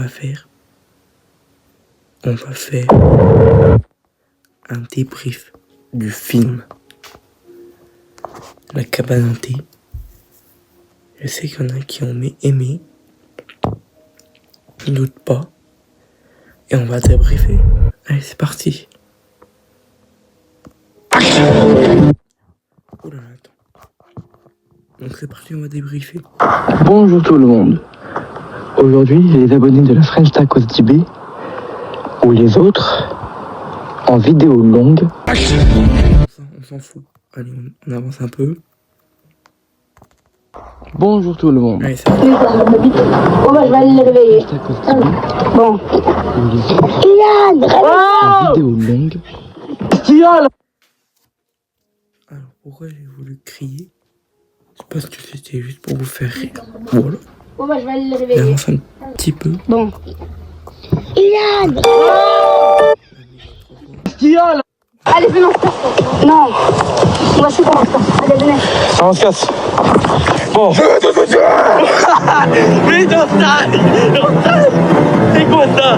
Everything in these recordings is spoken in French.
On va faire un débrief du film La cabane hantée. Je sais qu'il y en a qui ont aimé, je doute pas. Et on va débriefer. Allez, c'est parti. Oh là là, attends. Donc c'est parti, on va débriefer. Bonjour tout le monde. Aujourd'hui, les abonnés de la French Tacos DB ou les autres en vidéo longue. On s'en fout. Allez, on avance un peu. Bonjour tout le monde. Allez, c'est parti. Bon, bah, je vais aller le réveiller. Bon. Kylian, En vidéo longue. Alors, pourquoi j'ai voulu crier? C'est parce que c'était juste pour vous faire rire. Voilà. Bon, bah, je vais aller le On réveiller. avance un petit peu. Bon. Kylian. Allez, venez, on se casse. Non. On va se faire, on se casse. Allez, venez. On se casse. Bon. Mais dans ça, c'est quoi ça?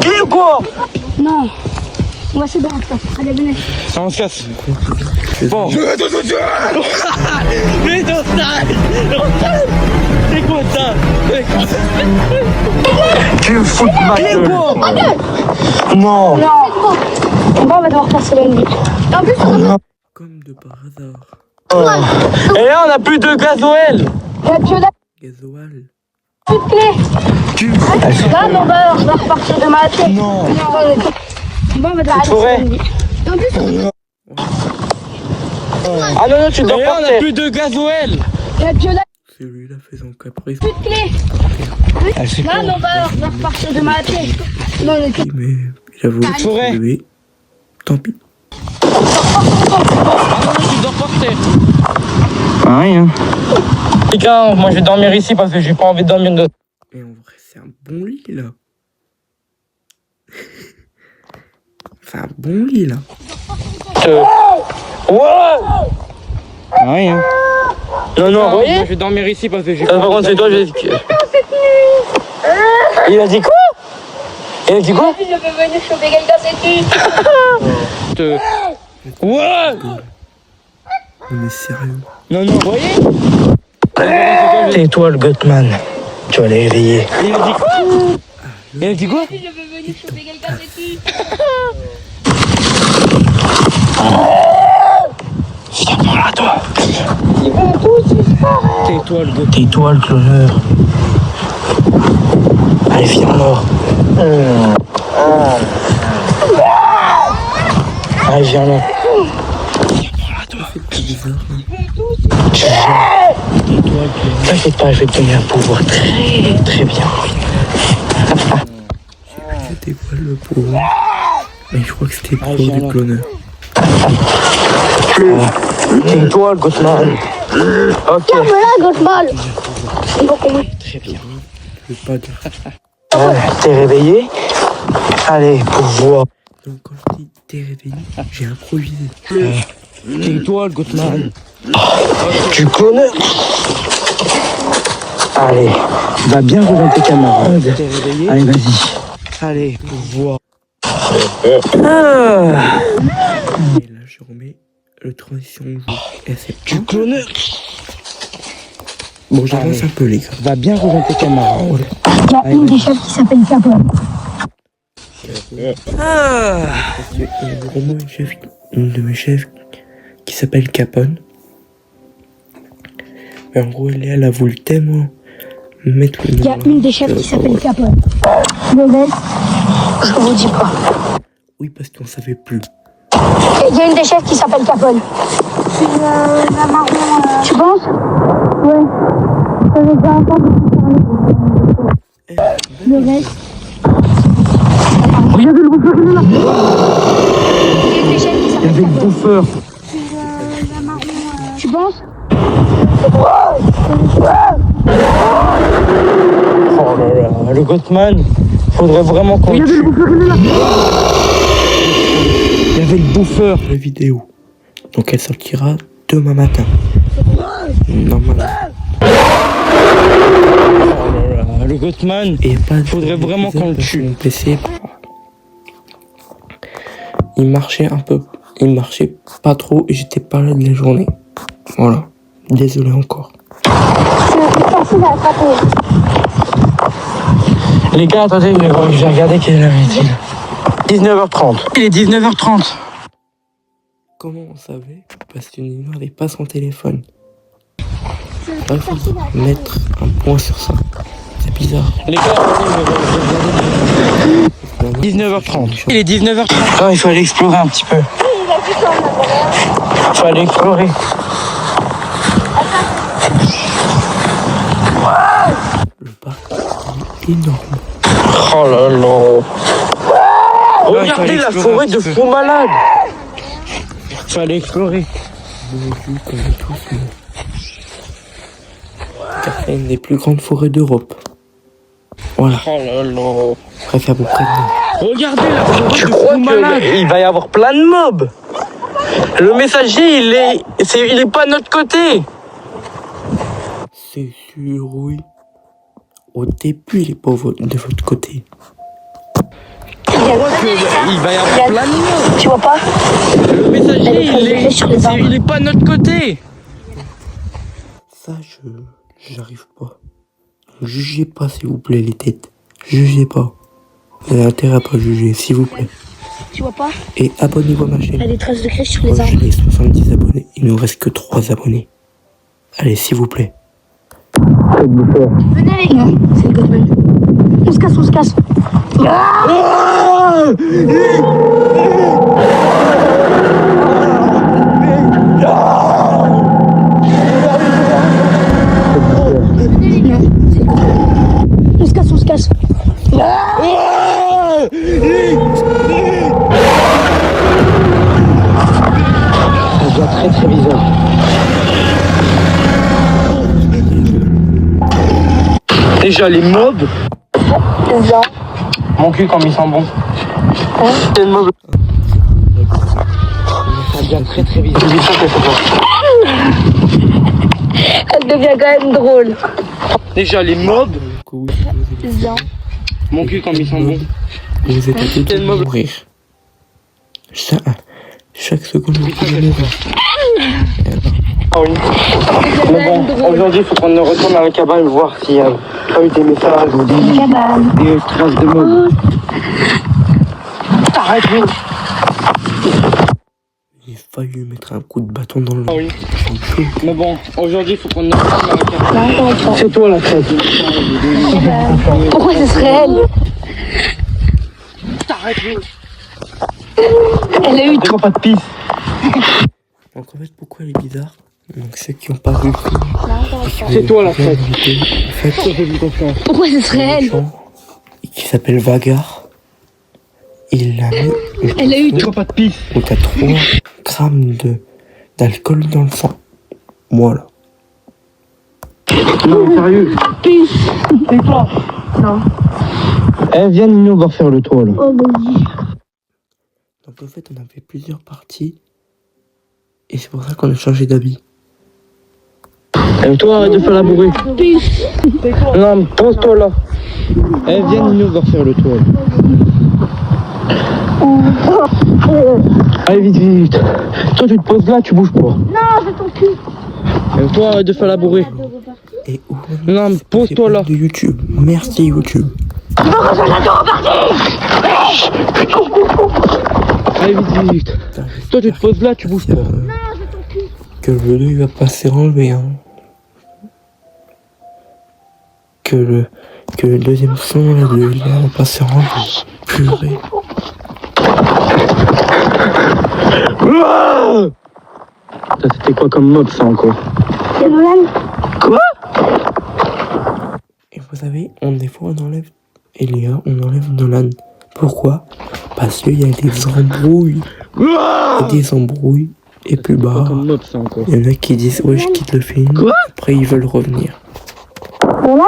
Et quoi? Non. On va se faire, on se casse. Allez, venez. On se casse. Bon. Mais dans ça, c'est quoi ça? Tu me fous de ma Et gueule. quoi? Non. Non. On va devoir passer la nuit. En plus, Comme de par hasard. Et là, on a plus de gasoil. tu as Gasoil. plus de clés. Là, on va repartir de ma tête. Non. On va devoir passer pourrais. la nuit. En plus, Ah non, non, tu dois pas. On a plus de gasoil. tu as Celui-là fait son caprice. plus de clés. Là, on va repartir de ma tête. Non, on est Mais il a voulu se pourrais. lever. Tant pis. Ah non, tu dois porter. Rien. Les gars, moi je vais dormir ici parce que j'ai pas envie de dormir de. Et en vrai, c'est un bon lit là. C'est un bon lit là. Ouais. Rien. Non, non, vous voyez? Je vais dormir ici parce que j'ai Par contre, c'est toi, j'ai. Il a dit quoi? Il a dit quoi? Je veux venir choper quelqu'un, c'est tu. Ouais. On est sérieux. Non, non, vous voyez? Tais-toi le Gottman. Tu vas les réveiller. Il a dit quoi? Il a dit quoi? Je veux venir choper quelqu'un, c'est tu. Viens par là, toi. Tais-toi le Gottman. Tais-toi le cloneur. Allez, viens là. Allez, viens là. C'est bizarre. Hein. T'inquiète pas, je vais te donner un pouvoir très très bien. C'était quoi le pauvre? Mais je crois que c'était le pauvre viens du là. cloneur. Tais-toi le Gottman. Ok. Voilà, grosse balle. Très bien. Je veux pas dire. T'es réveillé? Allez, pouvoir. Donc quand je dis t'es réveillé, j'ai improvisé. Tais-toi le Gottman. Tu cloneur. Allez, va bien rejoindre tes camarades. T'es réveillé? Allez, vas-y. Allez, pouvoir. Et là je remets le transition au jeu. Et c'est Tu cloneur. bon, j'avance Allez. un peu les gars. Va bien rejoindre tes camarades. Il y a une des chefs qui s'appelle Capone. Parce qu'il y a vraiment une de mes chefs qui s'appelle Capone. Mais en gros, elle a voulu tellement mettre le nom. Il y a une des chefs qui s'appelle Capone. Le reste, je vous dis pas. Oui, parce qu'on savait plus. Il y a une des chefs qui s'appelle Capone. C'est la marron. Tu penses? Ouais. Ça veut pas le reste. Regardez le bouffeur, il est là. Il y a une des chefs qui Il y s'appelle avait le Capone. bouffeur. La marron. Tu penses? Oh là là, le Gottman, faudrait vraiment qu'on. Regardez le bouffeur, il est là. Il y avait le bouffeur. La vidéo. Donc elle sortira demain matin. Normalement. Gothman, Et pas de faudrait vraiment qu'on le tue. Mon PC, il marchait un peu, il marchait pas trop et j'étais pas là de la journée. Voilà, désolé encore. Les gars, attendez, j'ai regardé quelle heure il est. 19h30. Il est 19h30. Comment on savait? Parce que Nino n'avait pas son téléphone. Il faut mettre un point sur ça. C'est bizarre. Les gars, attendez, 19h30. Il est 19h30. Ah, il faut aller explorer un petit peu. Il faut aller explorer. Le parc est énorme. Oh là là. Regardez la forêt de fous malades. Il faut aller explorer. Bonjour, comme tous, car c'est une des plus grandes forêts d'Europe. Voilà. Oh là là. Bref, à peu près de nous. Regardez la forêt de fous malades. Il va y avoir plein de mobs. Le messager, il est pas de notre côté. C'est sûr, oui. Au début, il est pas de votre côté. Il va y avoir plein de mobs. Tu vois pas? Le messager, il est pas de notre côté. Ça, j'arrive pas. Jugez pas, s'il vous plaît, les têtes. Jugez pas. Vous avez intérêt à pas juger, s'il vous plaît. Tu vois pas? Et abonnez-vous à ma chaîne. Il y a des traces de crèche sur Moi, les arbres. j'ai 70 abonnés. Il nous reste que 3 abonnés. Allez, s'il vous plaît. Venez les gars, c'est le Gothman. On se casse, on se casse. On se casse, on se casse. Ça doit très très bizarre. Déjà les mobs. Là. Mon cul comme ils sont bons. C'est le mob. Ça devient très très bizarre. Elle devient quand même drôle. Déjà les mobs. Là. Mon cul comme ils sont bons. Vous êtes à deux de mourir. Chaque seconde, vous pouvez mourir. Ah oui. Mais bon, aujourd'hui, il faut qu'on retourne à la cabane voir s'il y a pas eu des messages ou des traces de mobs. Arrête, oui. J'ai failli lui mettre un coup de bâton dans le Ah oui. dos. Mais bon, aujourd'hui, il faut qu'on retourne à la cabane. C'est toi la tête. Pourquoi ce serait elle? Arrête, oui. Elle a eu Prends pas de pisse. Donc en fait, pourquoi elle est bizarre? Donc ceux qui n'ont pas vu le film, C'est toi la tête. en fait, Pourquoi ce serait un elle? gens qui s'appelle Vagar, il a mis Elle a eu Prends pas de pisse. où t'as 3 grammes d'alcool dans le sang. Voilà. Non, sérieux. C'est toi. Non. Eh, viens, Nino, on va refaire le tour, là. Oh vas-y. Donc en fait, on a fait plusieurs parties et c'est pour ça qu'on a changé d'habit. Eh, toi, arrête de faire la bourrée. Non, mais pose-toi là. Eh, viens, Nino, on va refaire le tour, là. Allez, vite, vite. Toi, tu te poses là, tu bouges pas. Non, c'est ton cul. Eh, toi, arrête de faire la bourrée. Et où Non, mais pose-toi là. de YouTube. Merci YouTube. Allez, vite, vite. Toi, tu te poses là, tu bouges pas. Que le bleu il va pas se enlever hein. Que le deuxième son là, il va pas se enlever. Purée. Ça, c'était quoi comme mob, ça, encore? C'est Nolan. Et vous savez, des fois on enlève Elia, on enlève Nolan. Pourquoi? Parce qu'il y a des embrouilles. Il y a des embrouilles. Et puis Quoi bah, comme mob, ça, encore? il y en a qui disent ouais je quitte le film. Quoi? Après ils veulent revenir. Nolan.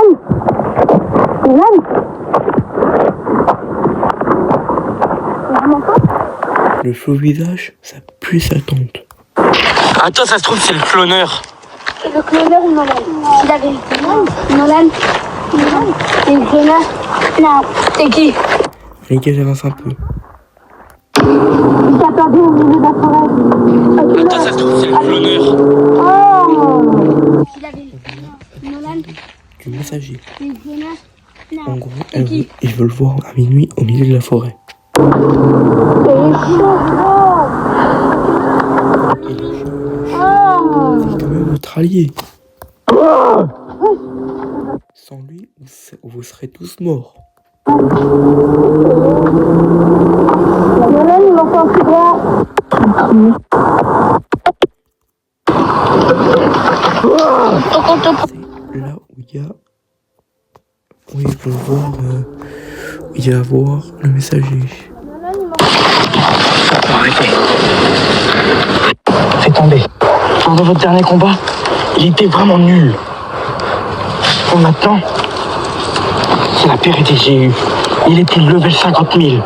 Nolan. Le faux visage, ça pue sa tante. Attends, ça se trouve, c'est le cloneur. Le cloneur ou Nolan? C'est la vérité. Nolan. T'es une connasse? Non. T'es qui? Les gars, j'avance un peu. T'as perdu au milieu de la forêt. Attends, ça se trouve, c'est le cloneur. Oh! Nolan, Du messager. t'es une connasse? En Non. gros, ils veulent le voir à minuit au milieu de la forêt. T'es chaud. C'est quand même votre allié. Sans lui, vous serez tous morts. Nolan, il m'en fait un plus grand. C'est là où il y a... Oui, ils vont voir... où il va voir le messager. Arrêtez. C'est tombé. Pendant votre dernier combat, il était vraiment nul. Et maintenant, c'est la pire idée que j'ai eue. Il est plus de level 50 000.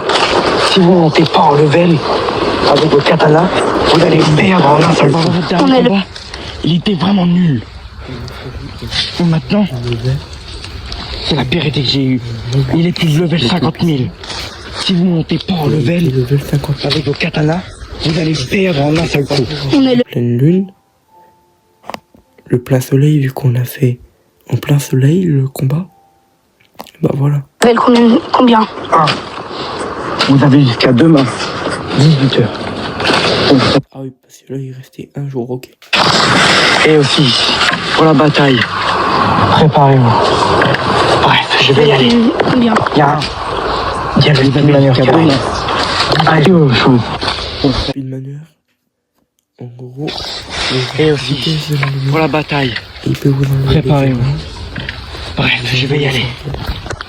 Si vous ne montez pas en level avec vos katanas, vous allez perdre en un seul coup. Pendant votre dernier combat, il était vraiment nul. Et maintenant, c'est la pire idée que j'ai eue. Il est plus de level 50 000. Si vous ne montez pas en level Level 50. avec vos katanas, vous allez perdre en un seul coup. Pleine lune. Le plein soleil, vu qu'on a fait en plein soleil le combat. Bah voilà. Combien? Vous avez jusqu'à demain, 18h. Ah oui, parce que là il restait un jour, ok. Et aussi, pour la bataille, préparez-vous. Bref, je vais y aller. Combien? Il y a le manière qui arrive. Allez aux choses. Une manière. En gros, Et aussi, pour la bataille, il peut vous enlever. préparez-vous. Bref, je vais y aller.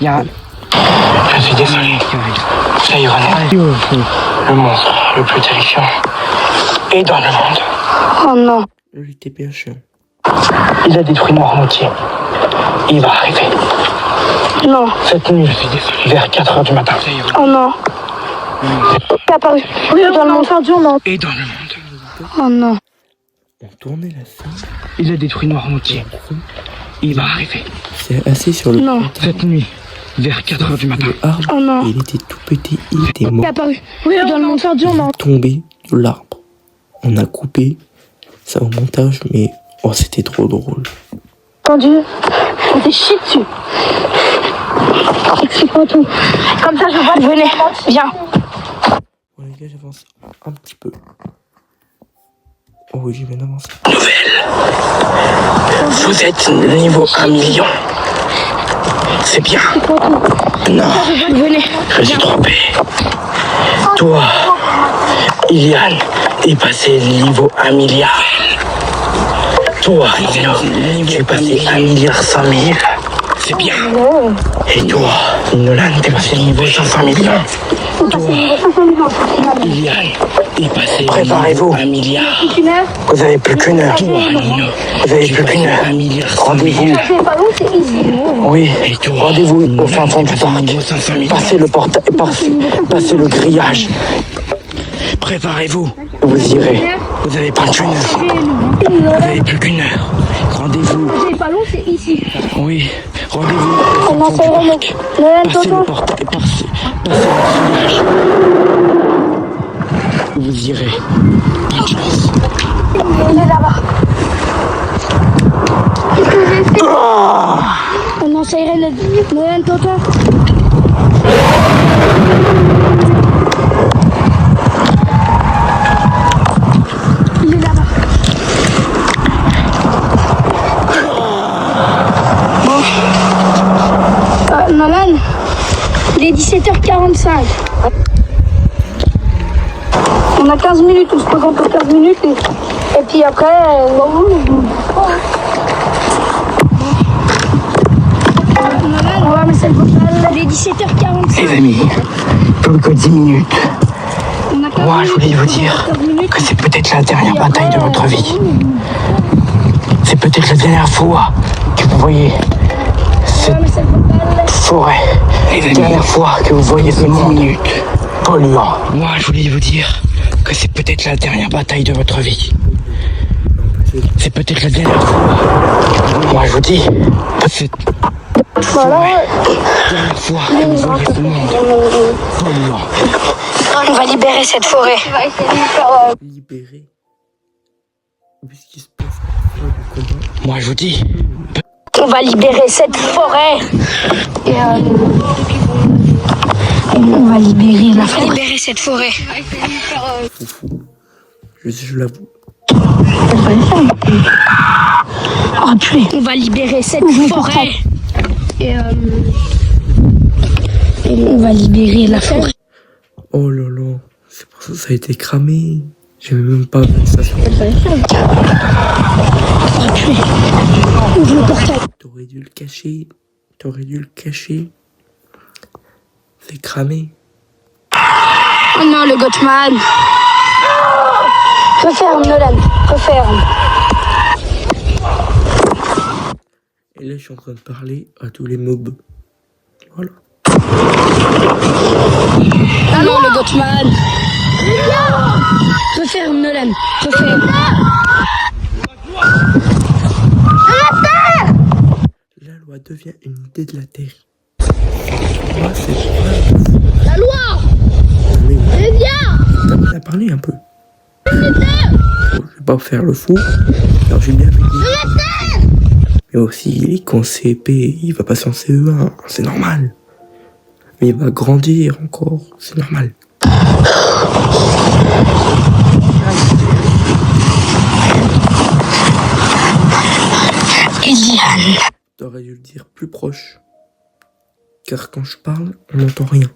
Il y a... Je suis désolé. Ça ira. Le monstre le plus terrifiant est dans le monde. Oh non. Il était bien chiant. Il a détruit Noirmoutier. Il va arriver. Non. Cette nuit, vers 4h du matin. Oh non. T'as apparu. Oui, dans le monde perdu, non. Et dans le monde. Oh non. On tournait la scène. Il a détruit Noirmoutier. Il va arriver. C'est assis sur le Non. Cette nuit, vers 4h du matin. arbre. Oh non. Et il était tout pété, il était mort. T'as apparu. Oui, dans le monde perdu, non. Tombé de l'arbre. On a coupé ça au montage, mais oh, c'était trop drôle. Entendu. On t'est chié dessus. Explique pas tout. Comme ça, je vois. Venez. Viens. Bon les gars, j'avance un petit peu. Oh oui, j'ai bien avancé. Vous êtes niveau 1 million. C'est bien. Non, Venez. je suis trompé. Toi, Iliane, est passé niveau 1 milliard. Toi, Lino, tu es passé 1 milliard 100 000. C'est bien. Et toi, Nolan, t'es passé niveau 500 millions. Iliane est passé préparez-vous 1 milliard. Vous avez plus qu'une heure. Toi, Nino, vous avez plus qu'une heure. 1 milliard. Rendez-vous. C'est pas long, c'est easy. Oui, rendez-vous au fin fond du parc. Passez le portail, passez le grillage. Préparez-vous. Vous irez. Vous avez pas qu'une heure. Vous avez plus qu'une heure. Rendez-vous. C'est pas long, c'est ici. Oui, rendez-vous On au en fin fait fond du vraiment. parc. Noël, Passez le tonton. portail, passez le grillage. Vous irez. Bonne chance. Il est là-bas. Qu'est-ce que j'ai fait? On essayerait le Noël, tonton. Il est là-bas. Bon. Nolan, il est 17h45. On a 15 minutes, on se pose encore 15 minutes et puis après, on va mettre le portable. Il est 17h45. Les amis, plus que 10 minutes. On a 15 Moi, je voulais minutes, vous on se dire pose 15 minutes. que c'est peut-être la dernière Et bataille de après, votre vie. C'est peut-être la dernière fois que vous voyez on va mettre le portable. forêt. La dernière fois que vous voyez ce monde polluant. Moi, je voulais vous dire que c'est peut-être la dernière bataille de votre vie. C'est peut-être la dernière fois. Moi, je vous dis, c'est Voilà. Dernière fois, que vous auriez ce monde. On va libérer cette forêt. Libéré. Vu ce qui se passe à la fin du combat. Moi, je vous dis. On va libérer cette forêt. Et on va libérer la forêt. Libérer cette forêt. Foufou. Je l'avoue. Oh purée. On va libérer cette forêt. Et on va libérer la forêt. Oh là là. C'est pour ça que ça a été cramé. J'ai même pas vu ça sur Oh purée. Ouvre le portail. T'aurais dû le cacher. T'aurais dû le cacher. C'est cramé. Oh non, le Gothman. Referme, Nolan. Referme. Et là, je suis en train de parler à tous les mobs. Voilà. Ah non, le Gothman. Referme, Nolan. Referme. La loi devient une idée de la Terre. Moi, c'est pas... La loi. Mais Mais viens. t'as parlé un peu. Bon, je vais pas faire le fou. Alors, j'ai bien vu. Mais aussi, il est qu'en CP, il va passer en CE1. C'est normal. Mais il va grandir encore. C'est normal. Eliane. T'aurais dû le dire plus proche. Car quand je parle, on n'entend rien.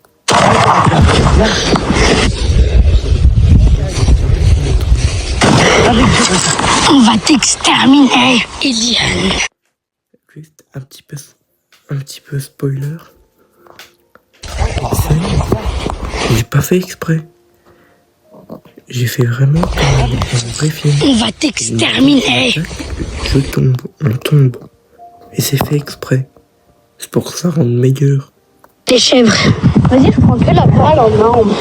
On va t'exterminer, Eliane. Juste un petit peu spoiler. J'ai pas fait exprès. J'ai fait vraiment comme un vrai film. On va t'exterminer. Je tombe, on tombe. Et c'est fait exprès. C'est pour que ça rende meilleur. Tes chèvres. Vas-y, je prends que la balle en arme.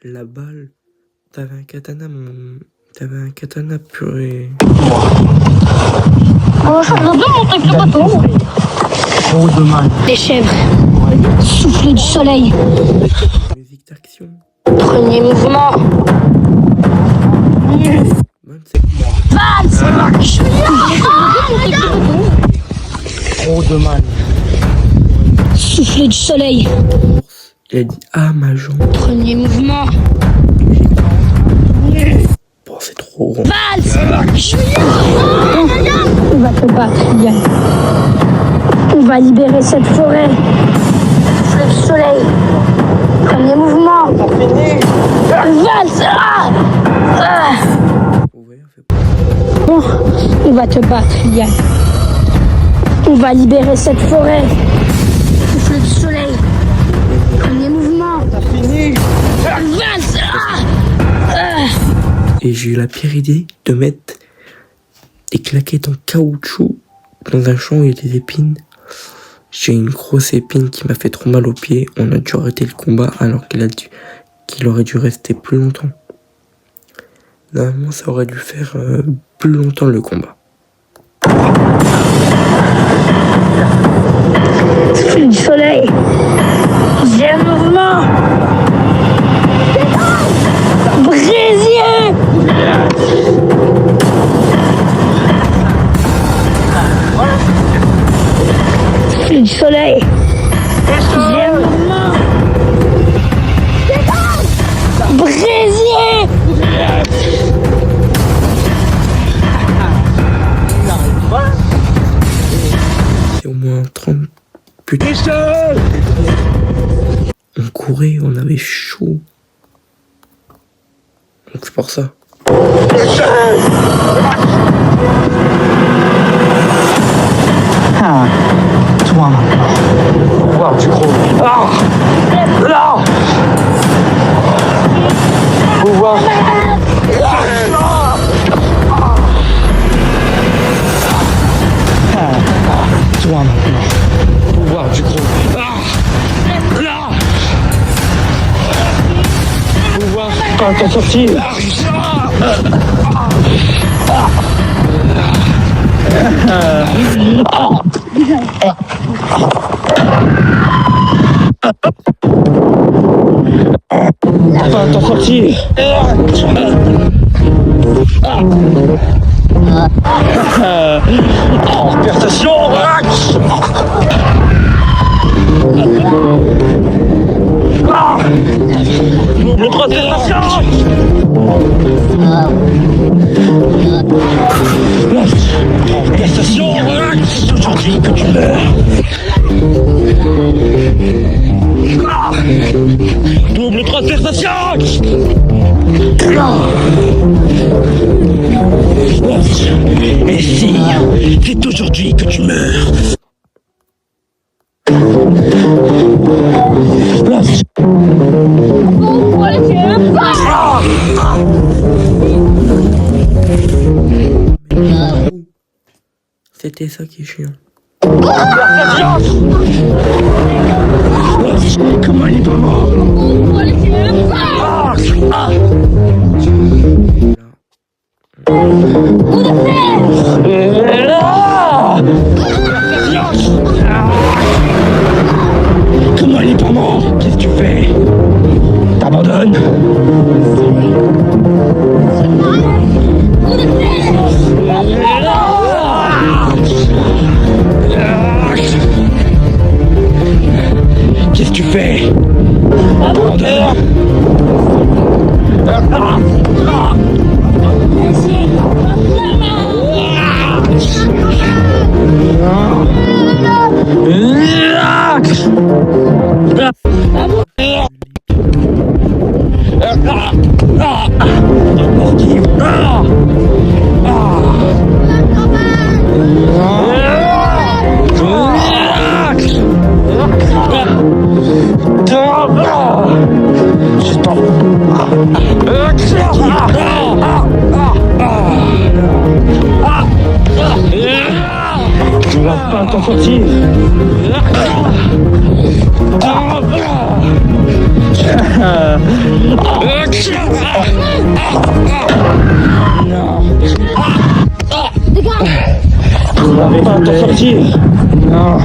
La balle, t'avais un katana purée. Oh, je veux bien monter plus bateau. Trop de mal. Tes chèvres. Souffle du soleil. Musique d'action. Premier mouvement. 27 Vals. Trop de mal. Souffle du soleil. force. Il a dit ah ma jambe. Premier mouvement. Bon c'est trop. Vals. On va te battre, Eliane. On va libérer cette forêt. Souffle du soleil. Premier mouvement. Vals. Vous voyez, on fait pas. Bon, on va te battre, Eliane. On va libérer cette forêt. Souffle du soleil. Premier mouvement. Vals. Et j'ai eu la pire idée de mettre des claquettes en caoutchouc dans un champ où il y a des épines. J'ai une grosse épine qui m'a fait trop mal aux pieds. On a dû arrêter le combat alors qu'il aurait dû rester plus longtemps. Normalement, ça aurait dû faire plus longtemps le combat. Souffle du soleil. Deuxième mouvement. Brésier. Souffle du soleil. Deuxième mouvement. Brésier. C'est au moins 30 putains. On courait, on avait chaud. Donc c'est pour ça. Ah, toi, pouvoir du gros. Ah, là, pouvoir. Toi maintenant, pouvoir du gros. Ah, là, pouvoir. Quand t'as sorti. Va t'en sortir. Perception. Double concentration. Perception. C'est aujourd'hui que tu meurs. Double transversation. Et si c'est aujourd'hui que tu meurs. C'était ça qui est chiant. Comment il est pas mort? Comment il est pas mort? Qu'est-ce que tu fais? T'abandonnes? Qu'est-ce que tu fais? Abandonne. Tu vas pas t'en sortir. Tu vas pas t'en sortir. Non.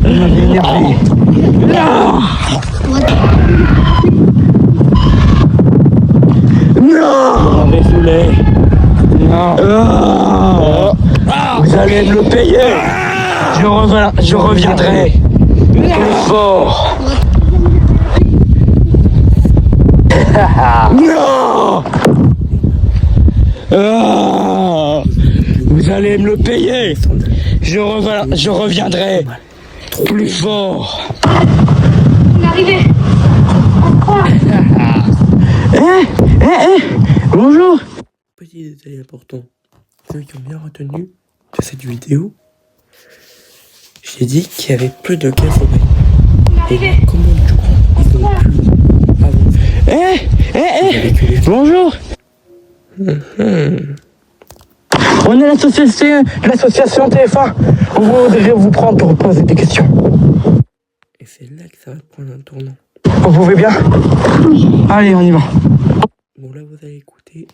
Il m'a énervé. Non. Mais saoulé. Non. Vous allez me le payer. Je reviendrai. Plus fort. Non. Vous allez me le payer. Je reviendrai. Plus fort. On est arrivé. Bonjour. Petit détail important. Ceux qui ont bien retenu de cette vidéo, j'ai dit qu'il y avait plus de cas sauvages. Et comment tu crois ils ont pu avancer? Bonjour. On est l'association TF1. On voudrait vous prendre pour poser des questions. Et c'est là que ça va prendre un tournant. Vous pouvez bien? Oui. Allez, on y va. Bon, là, vous allez écouter.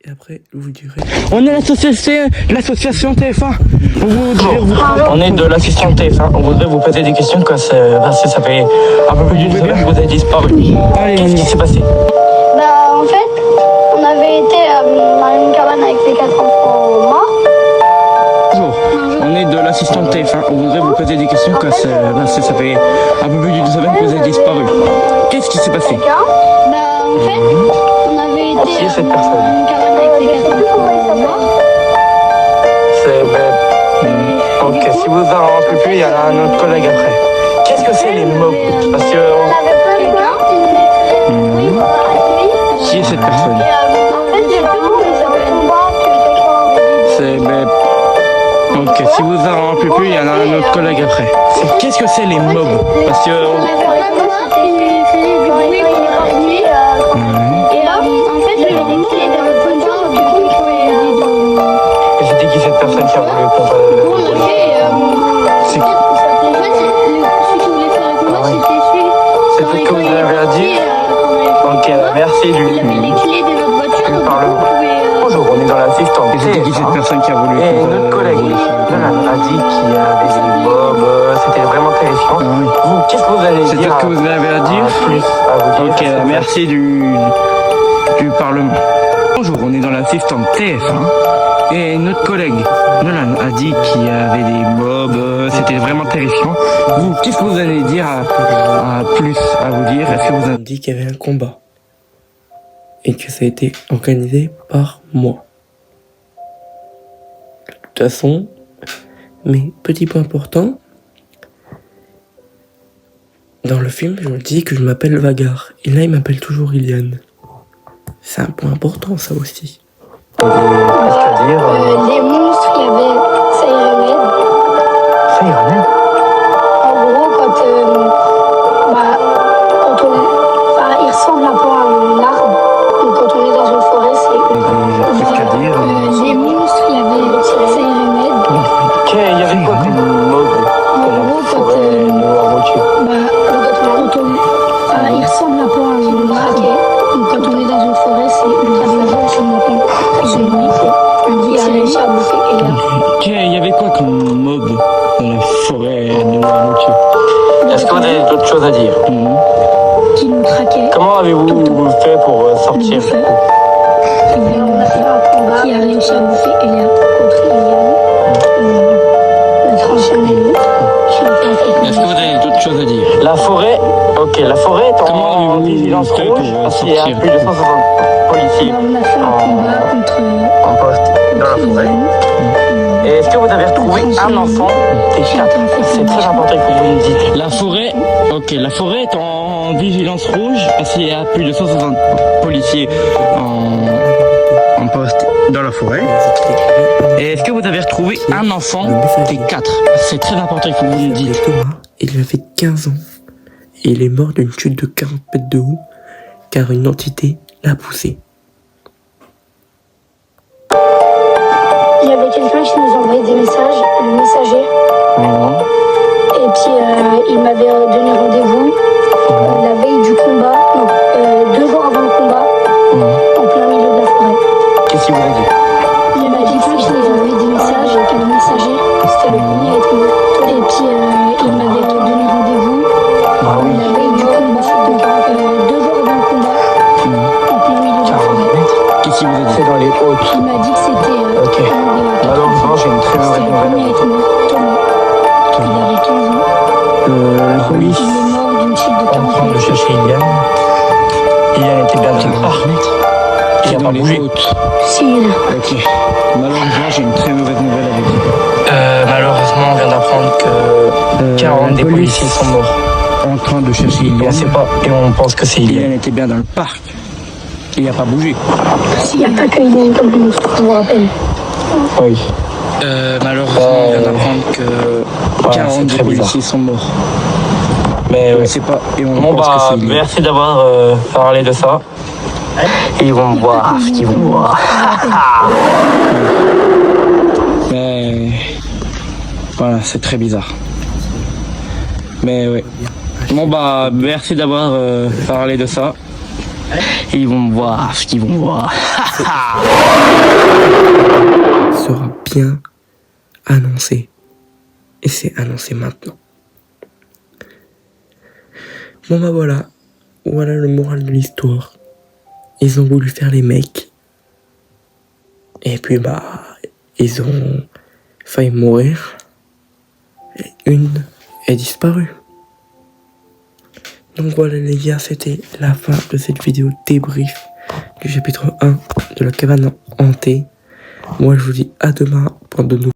Et après, je vous dirai. On est l'association TF1. On est de l'association TF1. On voudrait vous poser des questions quand ça fait un peu plus d'une semaine que vous avez disparu. Qu'est-ce qui s'est passé? Bah, en fait, on avait été dans une cabane avec les 4 enfants morts. Bonjour. On est de l'assistant TF1. On voudrait vous poser des questions quand ça fait un peu plus d'une semaine que vous avez disparu. Qu'est-ce qui s'est passé? Bah, en fait, on avait été Qui est cette dans personne? une cabane avec les 4 enfants morts. C'est bête. Ok, si vous en rappelez plus, il y en a un autre collègue après. Qu'est-ce que c'est les mobs? Parce que... On avait plein de gens qui nous étaient oui, Qui est cette personne? en fait, j'ai plus compris, c'est un combat que quelqu'un avait dit. C'est bête. Ok, si vous en rappelez plus, il y en a un autre collègue après. Qu'est-ce que c'est les mobs? Parce que... On avait plein de gens qui faisaient du bruit quand on est parti. Et là, en fait, je leur ai dit qu'il était votre bonne chance, du coup, il pouvait aider de... Et c'était qui cette personne qui a voulu qu'on fasse... Du coup, on a fait... C'est qui? En fait, celui qui voulait faire le combat, c'était celui... C'était ce que vous avez dit? Ok, merci Il avait les lui. clés de notre voiture, donc parle. on pouvait... Bonjour, on est dans l'assistante. Et c'était qui cette personne qui a voulu Et notre collègue Nolan a dit qu'il y avait des mobs, c'était vraiment terrifiant. Ah oui. Vous, qu'est-ce que vous allez C'est dire tout ce que vous avez à dire? plus à vous dire. Ok, merci du Parlement. Bonjour, on est dans l'assistante TF1 et notre collègue Nolan a dit qu'il y avait des mobs, c'était vraiment terrifiant. Vous, qu'est-ce que vous allez dire à plus à vous dire? Est-ce que vous On avez... dit qu'il y avait un combat et que ça a été organisé par moi. De toute façon, mais petit point important, dans le film, je me dis que je m'appelle Vagar et là, il m'appelle toujours Iliane. C'est un point important, ça aussi. Qu'est-ce qu'à dire Les monstres, il y avait Sirenhead. Ça ira mieux. En gros, quand il ressemble un peu à un arbre. Donc quand on est dans une forêt, c'est... Qu'est-ce qu'à dire? Les monstres, il y avait Sirenhead. Ok, il y avait quoi comme mob En gros, quand il ressemble un peu à un braquet. Donc quand on est dans une forêt, c'est ultra dangereux. C'est une qui a réussi à bouffer Elia. Ok, il y avait quoi comme mob dans la forêt de Noirmoutier? Est-ce que vous avez d'autres choses à dire Qui nous traquait. Comment avez-vous fait pour sortir Qui a réussi à bouffer Elia contre Eliane. Le transformer. Est-ce que vous avez d'autres choses à dire? La forêt, ok, la forêt est Comment en avez-vous vigilance fait rouge pour parce qu'il y a sortir plus de 160 policiers On a fait un combat contre en poste dans la forêt. Et est-ce que vous avez retrouvé un enfant des quatre? C'est très important que vous me dites. La forêt, ok, la forêt est en vigilance rouge parce qu'il y a plus de 160 policiers en poste dans la forêt. Et est-ce que vous avez retrouvé un enfant des 4? C'est très important que vous me dites. Thomas, il avait 15 ans et il est mort d'une chute de 40 mètres de haut car une entité l'a poussé. Il y avait quelqu'un qui nous envoyait des messages, le messager. Et puis il m'avait donné rendez-vous la veille du combat, non, 2 jours avant le combat, en plein milieu de la forêt. Qu'est-ce qu'il vous a dit? Il y avait quelqu'un qui nous envoyait des messages, le messager, c'était le premier à être mort. Et puis il m'avait donné rendez-vous la veille du combat, donc 2 jours avant le combat, en plein milieu de la forêt. Qu'est-ce qu'il vous a dit? C'est dans les hautes. Il m'a dit que c'était Ok. Malheureusement, j'ai une très mauvaise c'était le nouvelle. premier à être mort, Thomas. Il avait 15 ans. La police Il est mort d'une chute de est en 40 train de mètres. chercher Iliane. Iliane était bien dans le parc. Il n'a Dans pas les bougé. hautes. Si, il est là. Ok. Malheureusement, j'ai une très mauvaise nouvelle avec vous. Malheureusement, on vient d'apprendre que 40 des policiers sont morts. En train de chercher Et on Iliane. sait pas, et on pense que c'est Iliane. Iliane était bien dans le parc. Il n'a pas bougé. Il n'y a pas que Iliane comme monstre, je vous rappelle. Oui. Malheureusement, on vient d'apprendre que 40 c'est des très bizarre. policiers sont morts. Mais On oui. ne sait pas et on Bon pense que bah, c'est Iliane. merci d'avoir parlé de ça. Ils vont me voir, ils vont me voir. Mais voilà, c'est très bizarre. Mais oui. Bon bah, merci d'avoir parlé de ça. Ils vont me voir, ce qu'ils vont me voir. Sera bien annoncé. Et c'est annoncé maintenant. Bon bah voilà. Voilà le moral de l'histoire. Ils ont voulu faire les mecs. Et puis bah, ils ont failli mourir. Et une est disparue. Donc voilà les gars, c'était la fin de cette vidéo débrief du chapitre 1 de la cabane hantée. Moi je vous dis à demain pour de nouveaux